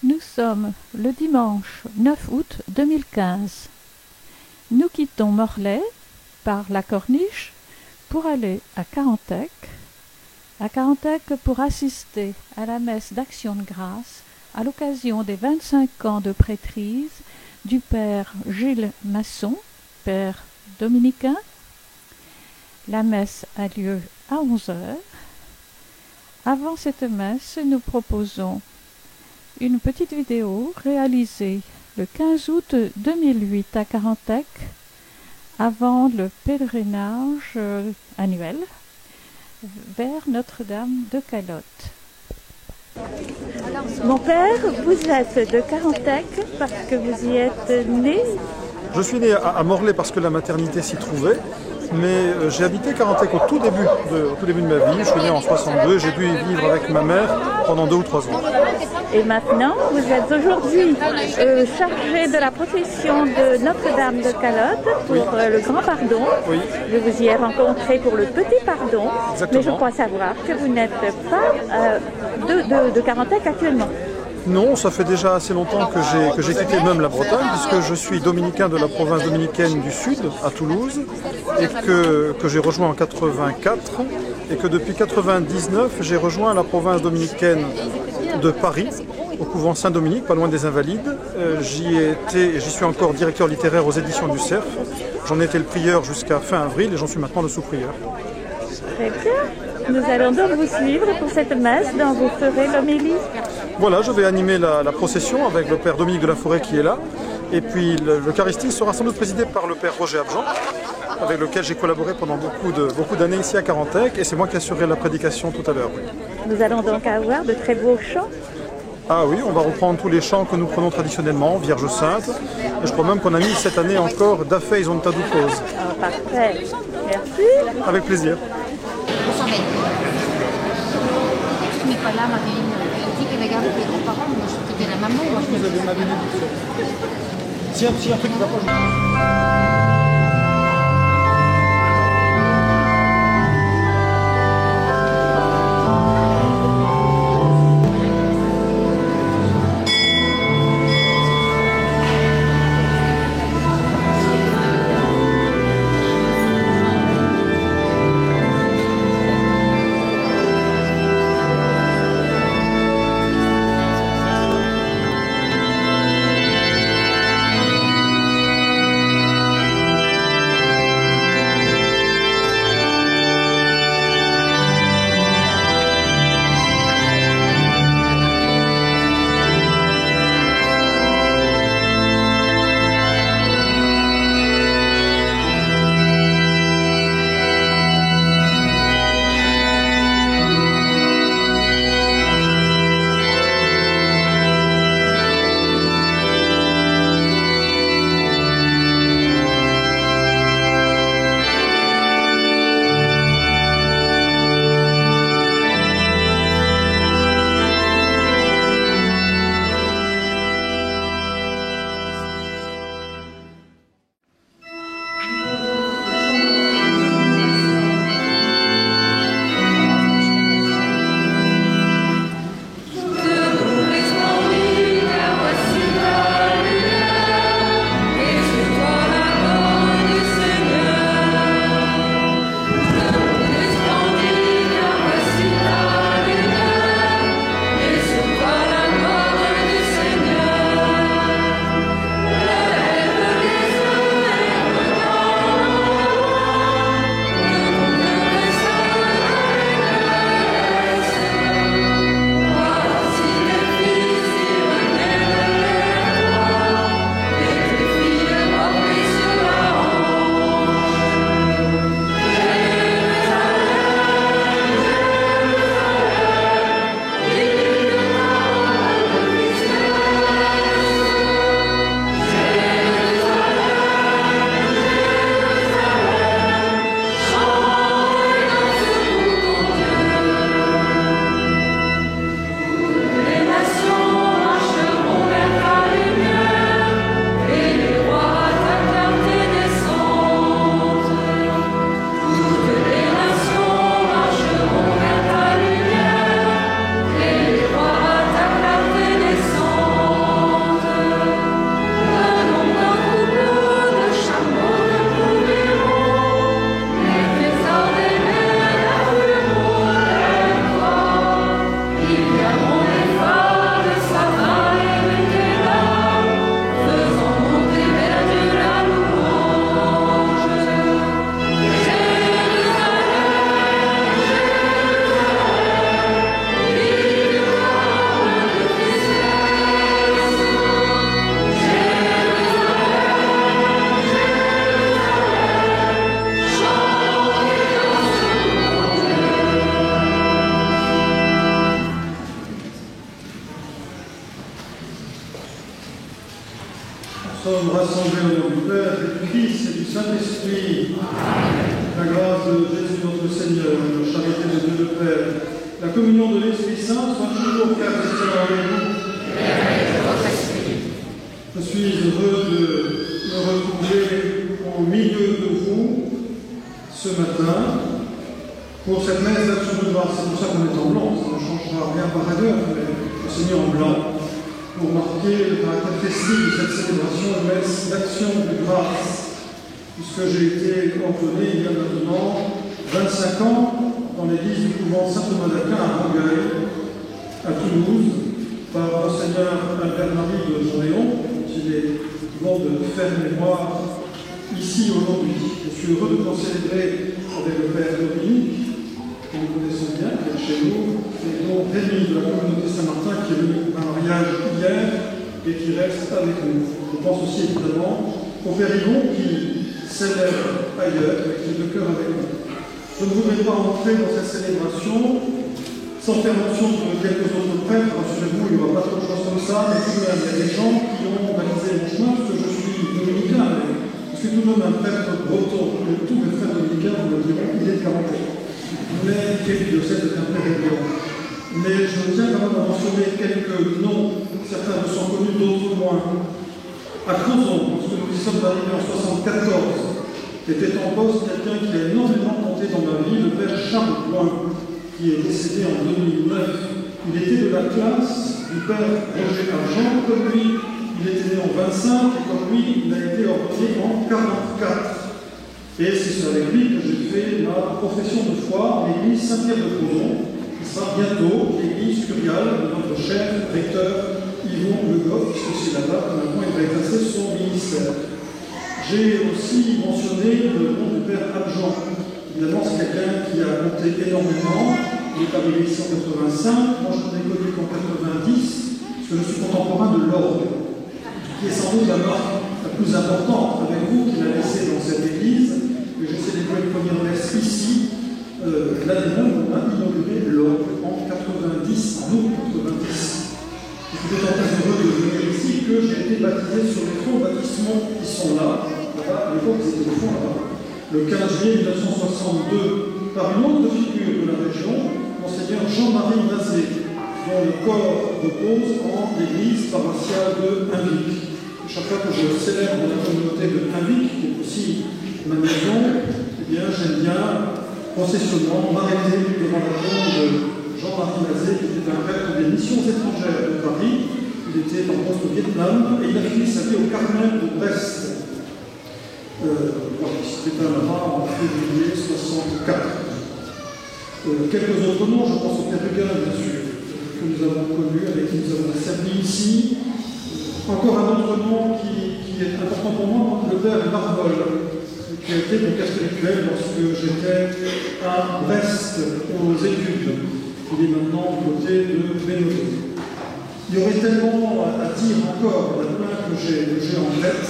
Nous sommes le dimanche 9 août 2015. Nous quittons Morlaix par la Corniche pour aller à Carantec pour assister à la messe d'Action de grâce à l'occasion des 25 ans de prêtrise du père Gilles Masson, père dominicain. La messe a lieu à 11 heures. Avant cette messe, nous proposons une petite vidéo réalisée le 15 août 2008 à Carantec, avant le pèlerinage annuel vers Notre-Dame de Calotte. Mon père, vous êtes de Carantec parce que vous y êtes né? Je suis né à Morlaix parce que la maternité s'y trouvait, mais j'ai habité Carantec au tout début de ma vie. Je suis né en 62, j'ai dû y vivre avec ma mère pendant 2 ou 3 ans. Et maintenant, vous êtes aujourd'hui chargé de la procession de Notre-Dame de Calotte pour le Grand Pardon. Oui. Je vous y ai rencontré pour le Petit Pardon. Exactement. Mais je crois savoir que vous n'êtes pas de Carantec actuellement. Non, ça fait déjà assez longtemps que j'ai quitté même la Bretagne, puisque je suis dominicain de la province dominicaine du Sud, à Toulouse, et que j'ai rejoint en 84, et que depuis 99, j'ai rejoint la province dominicaine de Paris, au couvent Saint-Dominique, pas loin des Invalides. J'y suis encore directeur littéraire aux éditions du Cerf. J'en étais le prieur jusqu'à fin avril, et j'en suis maintenant le sous-prieur. Très bien. Nous allons donc vous suivre pour cette messe dont vous ferez l'homélie. Voilà, je vais animer la procession avec le père Dominique de la Forêt qui est là. Et puis l'Eucharistie sera sans doute présidée par le père Roger Abjean, avec lequel j'ai collaboré pendant beaucoup d'années ici à Carantec. Et c'est moi qui assurerai la prédication tout à l'heure. Oui. Nous allons donc avoir de très beaux chants. Ah oui, on va reprendre tous les chants que nous prenons traditionnellement, Vierge Sainte. Et je crois même qu'on a mis cette année encore Dafei on Tadukos. Ah, parfait. Merci. Avec plaisir. Nicolas m'avait dit qu'il avait gardé les grands-parents, moi je faisais la maman. Moi, Vous avez ma bénédiction. Si un truc qui va pas... sommes rassemblés au nom du Père, et du Fils et du Saint-Esprit. La grâce de Jésus notre Seigneur, la charité de Dieu le Père, la communion de l'Esprit Saint soit toujours cachée avec vous. Je suis heureux de me retrouver au milieu de vous ce matin pour cette messe d'action de grâce. C'est pour ça qu'on est en blanc, ça ne changera rien par ailleurs, mais je suis mis en blanc pour marquer le caractère festif de cette célébration, une messe d'action de grâce, puisque j'ai été ordonné il y a maintenant 25 ans dans l'église du couvent Saint-Thomas d'Aquin à Rangueil, à Toulouse, par Monseigneur Albert-Marie de Jonéon, dont il est bon de faire mémoire ici aujourd'hui. Je suis heureux de pouvoir célébrer avec le Père Dominique, que nous connaissons bien, qui est chez nous, et dont Rémi de la communauté Saint-Martin, qui est venu pour un mariage hier et qui reste avec nous. Je pense aussi évidemment au Père Yvon qui célèbre ailleurs, et qui est de cœur avec nous. Je ne voudrais pas entrer dans cette célébration sans faire mention de quelques autres prêtres. Rassurez-vous, il n'y aura pas trop de choses comme ça, mais tout de même, il y a des gens qui ont balisé mon chemin, parce que je suis dominicain, mais je suis tout de même un prêtre breton. Tous mes frères dominicains me diront qu'il est de Carentan. Mais quel diocèse est un père évident. Mais je tiens quand même à mentionner quelques noms, certains me sont connus, d'autres moins. À Crozon, lorsque nous y sommes arrivés en 1974, était en poste quelqu'un qui a énormément compté dans ma vie, le père Charles Point, qui est décédé en 2009. Il était de la classe du père Roger Argent, comme lui, il était né en 25, et comme lui, il a été ordonné en 44. Et c'est avec lui que j'ai fait ma profession de foi à l'église Saint-Pierre-de-Crozon, qui sera bientôt l'église curiale de notre cher recteur Yvon Le Goff, puisque c'est là-bas que maintenant il va exercer son ministère. J'ai aussi mentionné le nom du père Abjean. Évidemment, c'est quelqu'un qui a compté énormément. Il est arrivé ici en 85, moi je ne l'ai connu qu'en 90, parce que je suis contemporain de l'orgue, qui est sans doute la marque la plus importante avec vous qu'il a laissé dans cette église. Et j'ai célébré une première messe ici, l'année même où on a inauguré l'orgue en 90, en août 90. Je suis d'autant plus heureux de venir ici que j'ai été baptisé sur les fonds baptisments qui sont là. À l'époque, ils étaient au fond là-bas. Le 15 juillet 1962, par une autre figure de la région, Monseigneur Jean-Marie Mazet, dont le corps repose en l'église paroissiale de Hinvic. Chaque fois que je célèbre la communauté de Hinvic, qui est aussi ma maison, eh bien, j'aime bien processionnement m'arrêter devant la tombe de Jean-Marie Mazet, qui était un prêtre des missions étrangères de Paris. Il était en poste au Vietnam et il a fini sa vie au Carmel de Brest. C'était un là-bas en février 64. Quelques autres noms, je pense au Père Huguin, bien sûr, que nous avons connu, avec qui nous avons servi ici. Encore un autre nom qui est important pour moi, le Père Marvol, qui a été mon cas spirituel lorsque j'étais à Brest aux études. Il est maintenant aux côtés de Bénodet. Il y aurait tellement à dire encore, il y en a plein que j'ai en tête,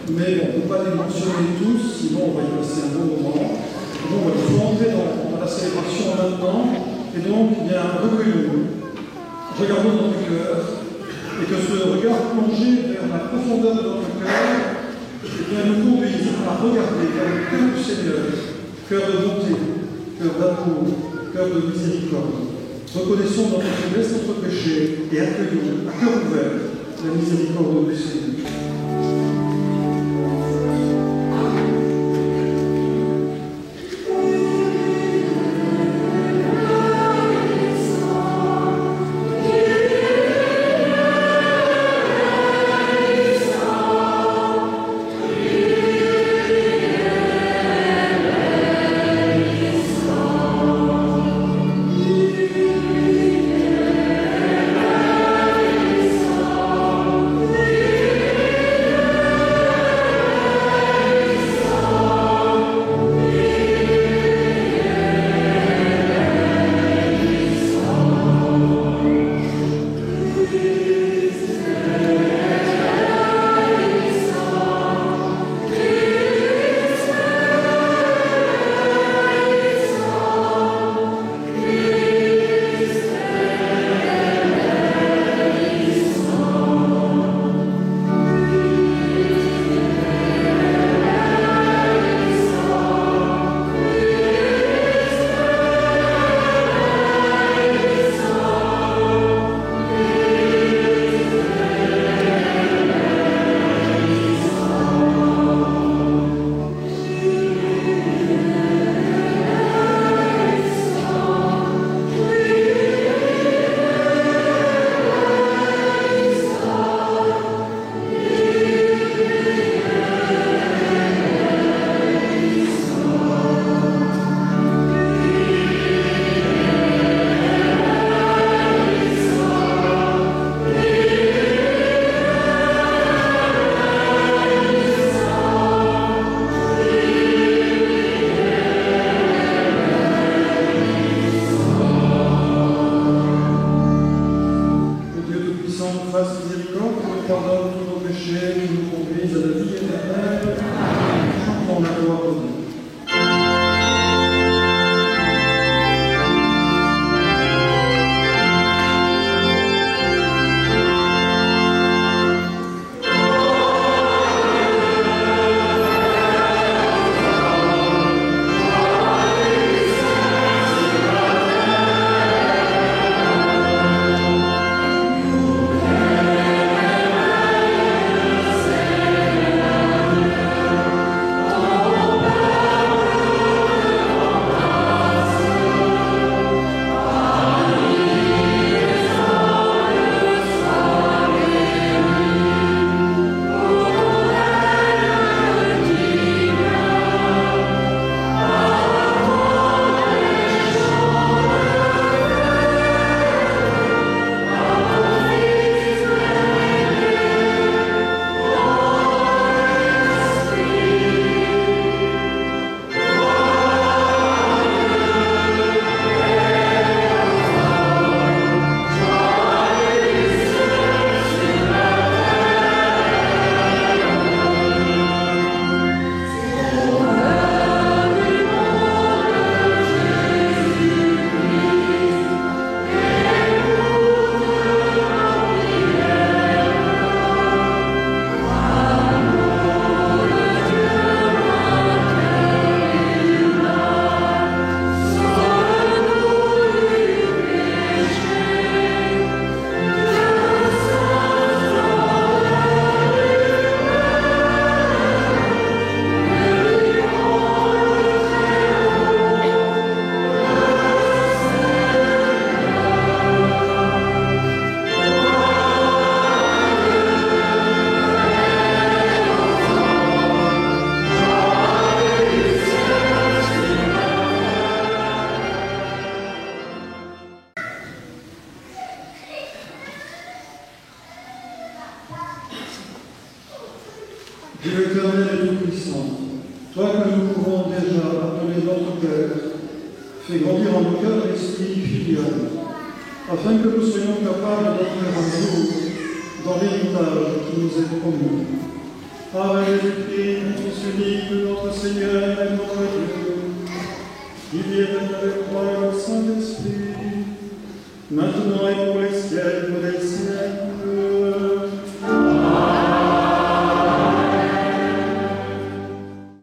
mais on ne peut pas les mentionner tous, sinon on va y passer un bon moment. Donc il faut entrer dans la célébration maintenant, et donc il y a un recueillons, regardons dans le cœur, et que ce regard plongé vers la profondeur de notre cœur, eh bien, nous conduise à regarder vers le cœur du Seigneur, cœur de bonté, cœur d'amour, cœur de miséricorde. Reconnaissons notre faiblesse, notre péché, et accueillons à cœur ouvert la miséricorde du Seigneur. Tout-Puissant, fasse miséricorde, nous pardonne tous nos péchés, qui nous conduisent à la vie éternelle. Chantons la gloire de Dieu. Dieu éternel et tout-puissant, toi que nous pouvons déjà appeler notre Père, fais grandir en nos cœurs l'esprit filial, afin que nous soyons capables d'entrer en nous dans l'héritage qui nous est promis. Par Jésus-Christ, notre Fils unique, notre Seigneur et notre Dieu, qui vient avec toi et le Saint-Esprit, maintenant et pour les siècles des siècles.